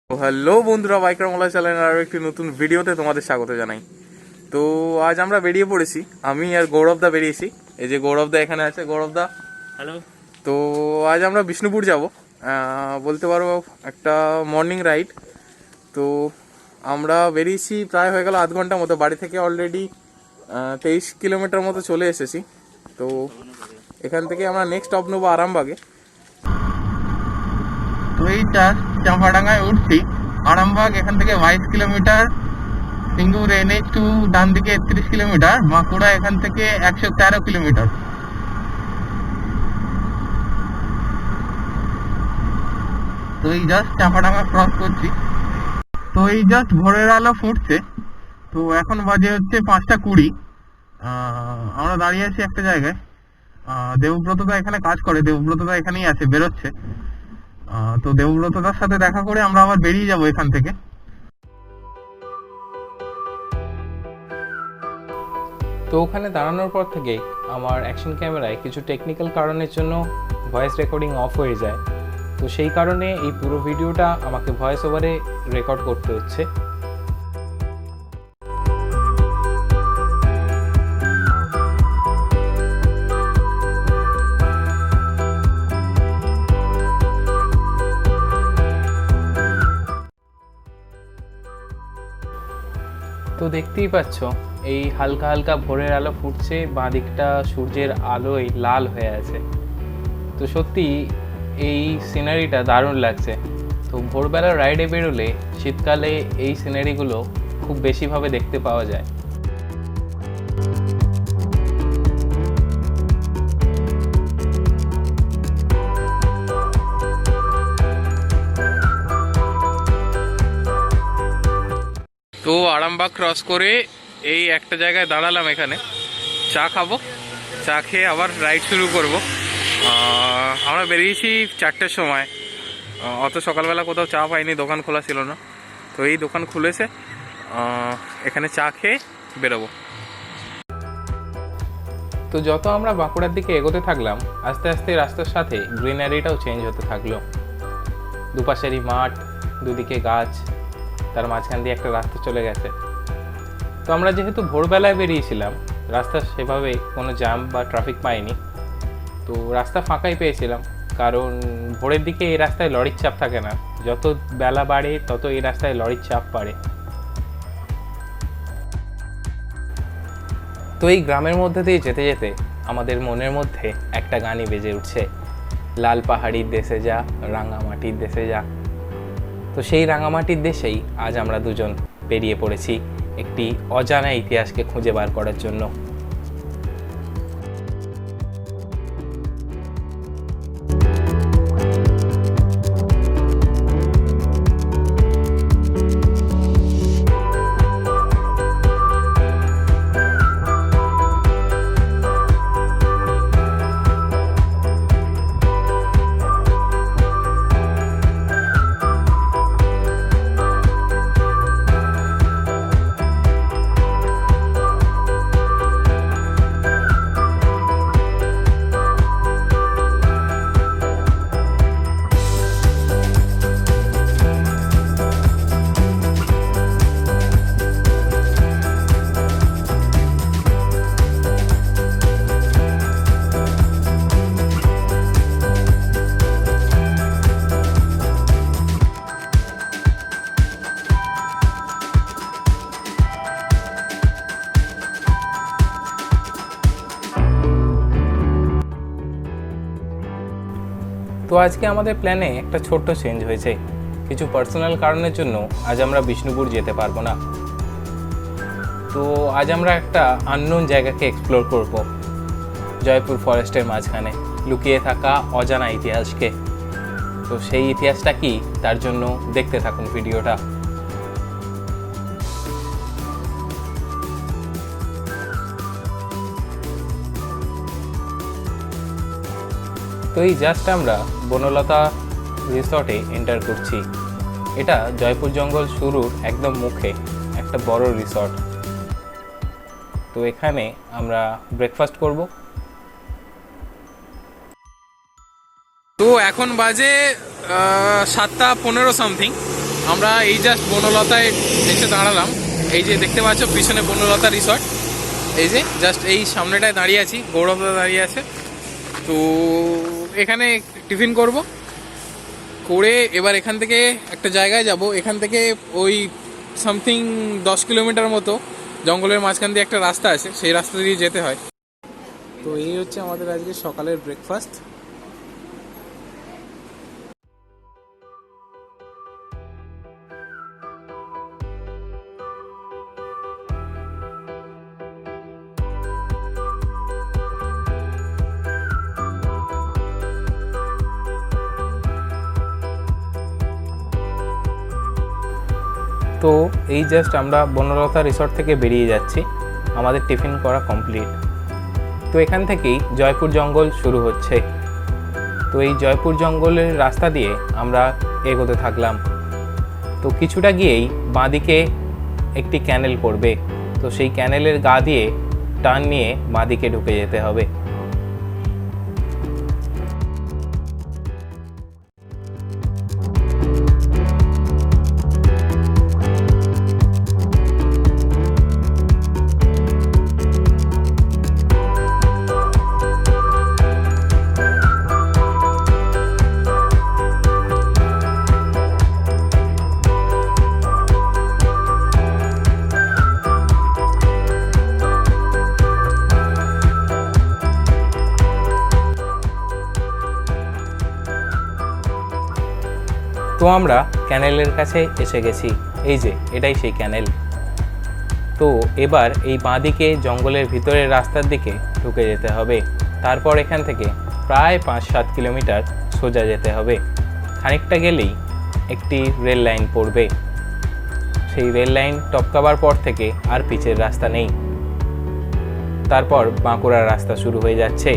Hello বন্ধুরা, biker মোলা চ্যানেলের আরও একটি নতুন ভিডিওতে তোমাদের স্বাগত জানাই। তো আজ আমরা বেরিয়ে পড়েছি, আমি আর গৌরবদা বেরিয়েছি। এই যে গৌরবদা এখানে আছে। গৌরবদা, হ্যালো। তো আজ আমরা বিষ্ণুপুর যাব, বলতে পারো একটা মর্নিং রাইড। তো আমরা বেরিয়েছি, প্রায় হয়ে গেল আধ ঘন্টা মতো। বাড়ি থেকে অলরেডি 23 কিলোমিটার মতো চলে এসেছি। তো এখান থেকে আমরা নেক্সট স্টপ নেবো আরামবাগে। তো এই চাঁপাডাঙ্গায় উঠছি। আরামবাগ এখান থেকে 22 কিলোমিটার, সিঙ্গুর NH টু ডান দিকে 31 কিলোমিটার, বাঁকুড়া এখান থেকে 113 কিলোমিটার। তো এই জাস্ট চাঁপাডাঙ্গা ক্রস করছি। তো এই জাস্ট ভোরের আলো ফুটছে। তো এখন বাজে হচ্ছে 5:20। আমরা দাঁড়িয়ে আছি একটা জায়গায়। দেবব্রতদা এখানে কাজ করে, দেবব্রতদা এখানেই আছে, বেরোচ্ছে। তো দেবব্রতদার সাথে দেখা করে আমরা আবার বেরিয়ে যাব এখান থেকে। তো ওখানে দাঁড়ানোর পর থেকে আমার অ্যাকশন ক্যামেরায় কিছু টেকনিক্যাল কারণের জন্য ভয়েস রেকর্ডিং অফ হয়ে যায়। তো সেই কারণে এই পুরো ভিডিওটা আমাকে ভয়েস ওভারে রেকর্ড করতে হচ্ছে। তো দেখতেই পাচ্ছ, এই হালকা হালকা ভোরের আলো ফুটছে, বাঁ দিকটা সূর্যের আলোয় লাল হয়ে আছে। তো সত্যি এই সিনারিটা দারুণ লাগছে। তো ভোরবেলা রাইডে বেরোলে শীতকালে এই সিনারিগুলো খুব বেশিভাবে দেখতে পাওয়া যায়। তো আরামবাগ ক্রস করে এই একটা জায়গায় দাঁড়ালাম, এখানে চা খাবো। চা খেয়ে আবার রাইড শুরু করব। আমরা বেরিয়েছি 4টের সময়। অত সকালবেলা কোথাও চা পাইনি, দোকান খোলা ছিল না। তো এই দোকান খুলেছে, এখানে চা খেয়ে বেরোবো। তো যত আমরা বাঁকুড়ার দিকে এগোতে থাকলাম, আস্তে আস্তে রাস্তার সাথে গ্রিনারিটাও চেঞ্জ হতে থাকলো। দুপাশেরই মাঠ, দুদিকে গাছ, তার মাঝখান দিয়ে একটা রাস্তা চলে গেছে। তো আমরা যেহেতু ভোরবেলায় বেরিয়েছিলাম, রাস্তা সেভাবে কোনো জ্যাম বা ট্রাফিক পাইনি। তো রাস্তা ফাঁকাই পেয়েছিলাম, কারণ ভোরের দিকে এই রাস্তায় লরির চাপ থাকে না। যত বেলা বাড়ে তত এই রাস্তায় লরির চাপ বাড়ে। তো এই গ্রামের মধ্যে দিয়ে যেতে যেতে আমাদের মনের মধ্যে একটা গানই বেজে উঠছে, লাল পাহাড়ির দেশে যা, রাঙামাটির দেশে যা। তো সেই রাঙামাটির দেশেই আজ আমরা দুজন বেরিয়ে পড়েছি একটি অজানা ইতিহাসকে খুঁজে বার করার জন্য। তো আজকে আমাদের প্ল্যানে একটা ছোট্ট চেঞ্জ হয়েছে। কিছু পার্সোনাল কারণের জন্য আজ আমরা বিষ্ণুপুর যেতে পারবো না। তো আজ আমরা একটা আননোন জায়গাকে এক্সপ্লোর করব, জয়পুর ফরেস্টের মাঝখানে লুকিয়ে থাকা অজানা ইতিহাসকে। তো সেই ইতিহাসটা কি, তার জন্য দেখতে থাকুন ভিডিওটা। তো এই জাস্ট আমরা বনলতা রিসর্টে এন্টার করছি। এটা জয়পুর জঙ্গল শুরুর একদম মুখে একটা বড় রিসর্ট। তো এখানে আমরা ব্রেকফাস্ট করব। তো এখন বাজে 7:15 সামথিং। আমরা এই জাস্ট বনলতায় এসে দাঁড়ালাম। এই যে দেখতে পাচ্ছ পিছনে বনলতা রিসর্ট, এই যে জাস্ট এই সামনেটায় দাঁড়িয়ে আছি, গৌরবদা দাঁড়িয়ে আছে। তো এখানে টিফিন করে এবার এখান থেকে একটা জায়গায় যাব। এখান থেকে ওই সামথিং 10 কিলোমিটার মতো জঙ্গলের মাঝখান দিয়ে একটা রাস্তা আছে, সেই রাস্তা দিয়ে যেতে হয়। তো এই হচ্ছে আমাদের আজকে সকালের ব্রেকফাস্ট। তো এই জাস্ট আমরা বনলতা রিসর্ট থেকে বেরিয়ে যাচ্ছি, আমাদের টিফিন করা কমপ্লিট। তো এখান থেকেই জয়পুর জঙ্গল শুরু হচ্ছে। তো এই জয়পুর জঙ্গলের রাস্তা দিয়ে আমরা এগোতে থাকলাম। তো কিছুটা গিয়েই বাঁদিকে একটি ক্যানেল পড়বে, তো সেই ক্যানেলের গা দিয়ে টার্ন নিয়ে বাঁদিকে ঢুকে যেতে হবে। তো আমরা ক্যানেলের কাছে এসে গেছি, এই যে এটাই সেই ক্যানেল। তো এবার এই বাঁদিকে জঙ্গলের ভিতরের রাস্তার দিকে ঢুকে যেতে হবে। তারপর এখান থেকে প্রায় 5-7 কিলোমিটার সোজা যেতে হবে। খানিকটা গেলেই একটি রেল লাইন পড়বে। সেই রেল লাইন টপকাবার পর থেকে আর পিচের রাস্তা নেই। তারপর বাঁকুড়ার রাস্তা শুরু হয়ে যাচ্ছে।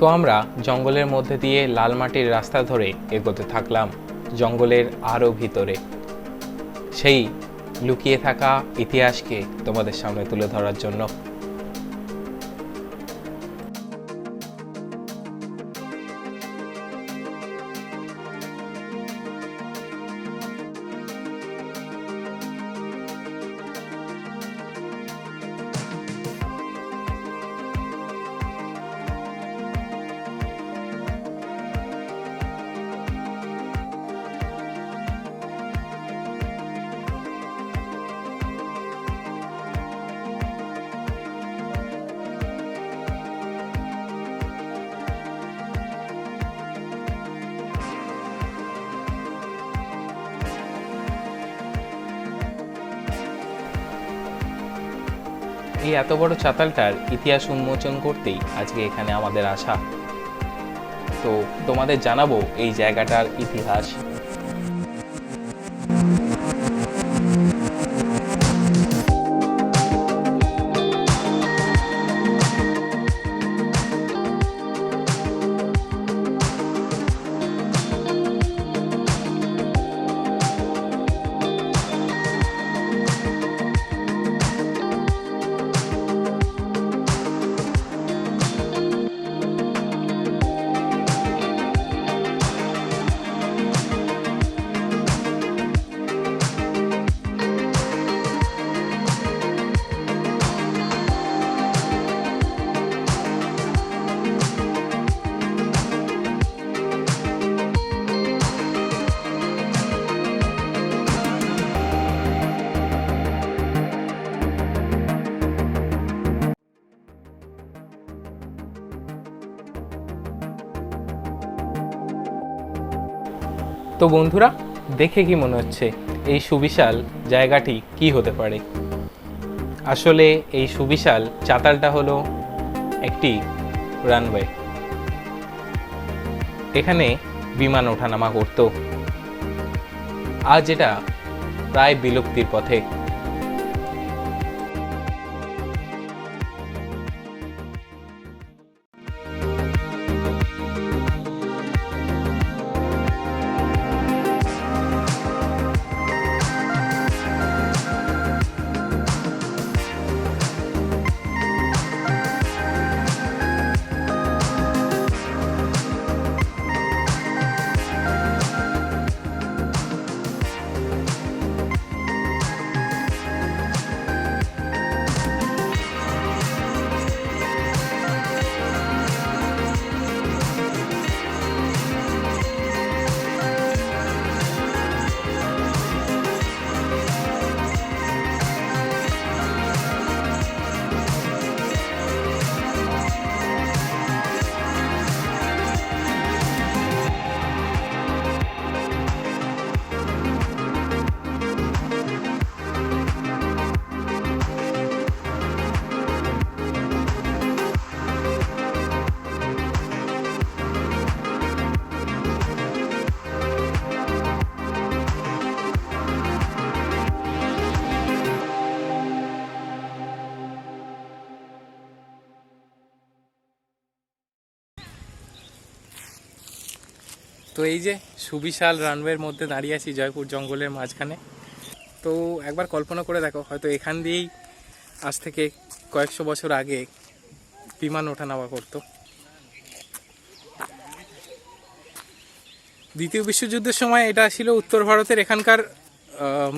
তো আমরা জঙ্গলের মধ্যে দিয়ে লাল মাটির রাস্তা ধরে এগোতে থাকলাম জঙ্গলের আরও ভিতরে, সেই লুকিয়ে থাকা ইতিহাসকে তোমাদের সামনে তুলে ধরার জন্য। এই এত বড় চাতালটার ইতিহাস উন্মোচন করতেই আজকে এখানে আমাদের আসা। তো তোমাদের জানাবো এই জায়গাটার ইতিহাস। তো বন্ধুরা, দেখে কি মনে হচ্ছে এই সুবিশাল জায়গাটি কি হতে পারে? আসলে এই সুবিশাল চাতালটা হলো একটি রানওয়ে। এখানে বিমান ওঠানামা করত। আজ এটা প্রায় বিলুপ্তির পথে। তো এই যে সুবিশাল রানওয়ের মধ্যে দাঁড়িয়ে আছি জয়পুর জঙ্গলের মাঝখানে। তো একবার কল্পনা করে দেখো, হয়তো এখান দিয়েই আজ থেকে কয়েকশো বছর আগে বিমান ওঠানামা করতো। দ্বিতীয় বিশ্বযুদ্ধের সময় এটা ছিল উত্তর ভারতের এখানকার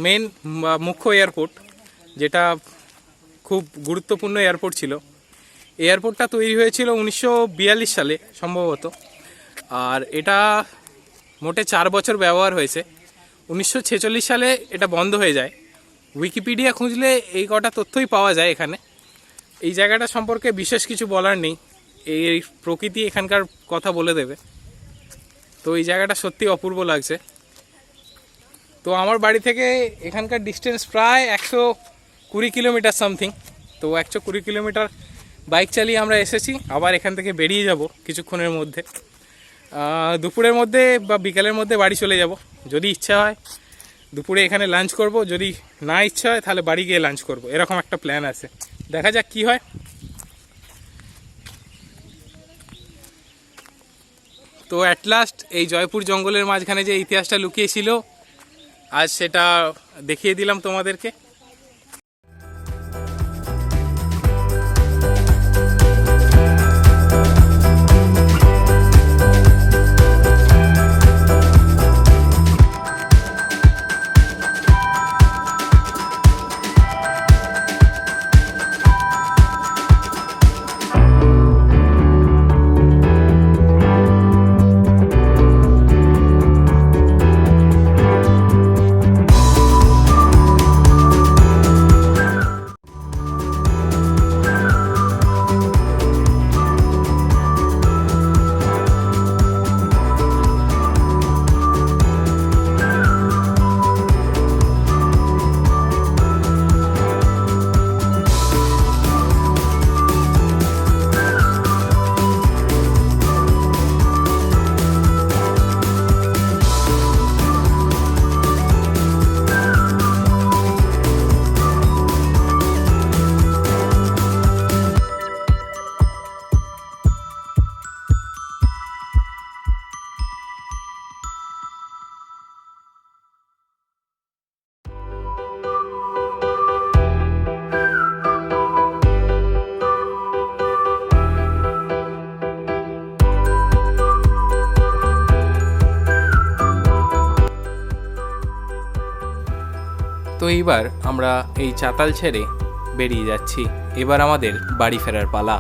মেন বা মুখ্য এয়ারপোর্ট, যেটা খুব গুরুত্বপূর্ণ এয়ারপোর্ট ছিল। এয়ারপোর্টটা তৈরি হয়েছিল 1942 সালে সম্ভবত, আর এটা মোটে 4 বছর ব্যবহার হয়েছে। 1946 সালে এটা বন্ধ হয়ে যায়। উইকিপিডিয়া খুঁজলে এই কটা তথ্যই পাওয়া যায় এখানে। এই জায়গাটা সম্পর্কে বিশেষ কিছু বলার নেই, এই প্রকৃতি এখানকার কথা বলে দেবে। তো এই জায়গাটা সত্যি অপূর্ব লাগছে। তো আমার বাড়ি থেকে এখানকার ডিস্টেন্স প্রায় 120 কিলোমিটার সামথিং। তো 120 কিলোমিটার বাইক চালিয়ে আমরা এসেছি। আবার এখান থেকে বেরিয়ে যাব কিছুক্ষণের মধ্যে। দুপুরের মধ্যে বা বিকালের মধ্যে বাড়ি চলে যাব। যদি ইচ্ছা হয় দুপুরে এখানে লাঞ্চ করব, যদি না ইচ্ছা হয় তাহলে বাড়ি গিয়ে লাঞ্চ করব, এরকম একটা প্ল্যান আছে। দেখা যাক কি হয়। তো অ্যাট লাস্ট এই জয়পুর জঙ্গলের মাঝখানে যে ইতিহাসটা লুকিয়েছিল, আজ সেটা দেখিয়ে দিলাম তোমাদেরকে। তো এইবার আমরা এই চাতাল ছেড়ে বেরিয়ে যাচ্ছি। এবার আমাদের বাড়ি ফেরার পালা।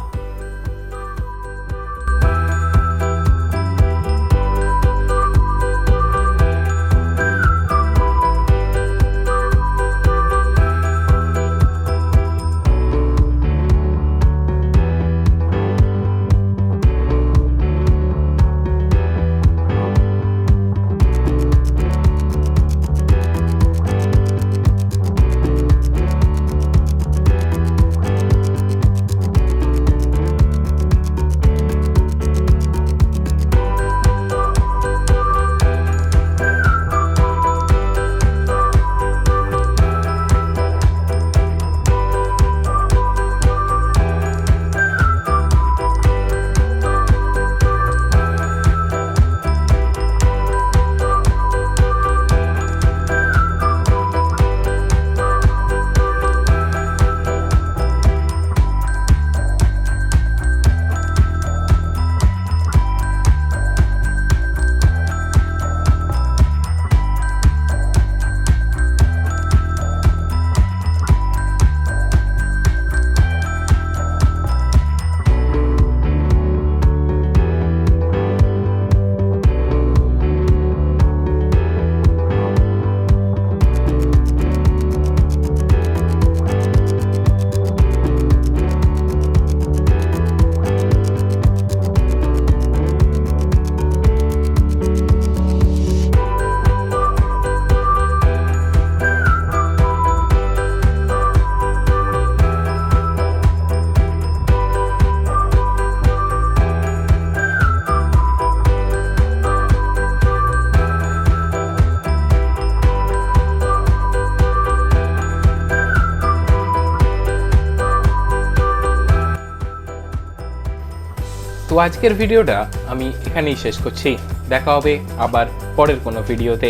তো আজকের ভিডিওটা আমি এখানেই শেষ করছি। দেখা হবে আবার পরের কোনো ভিডিওতে।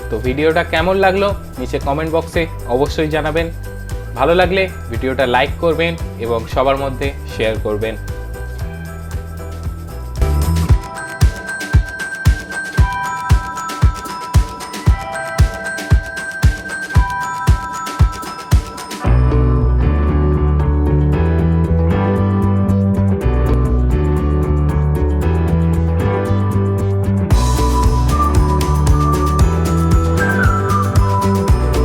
তো ভিডিওটা কেমন লাগলো নিচে কমেন্ট বক্সে অবশ্যই জানাবেন। ভালো লাগলে ভিডিওটা লাইক করবেন এবং সবার মধ্যে শেয়ার করবেন।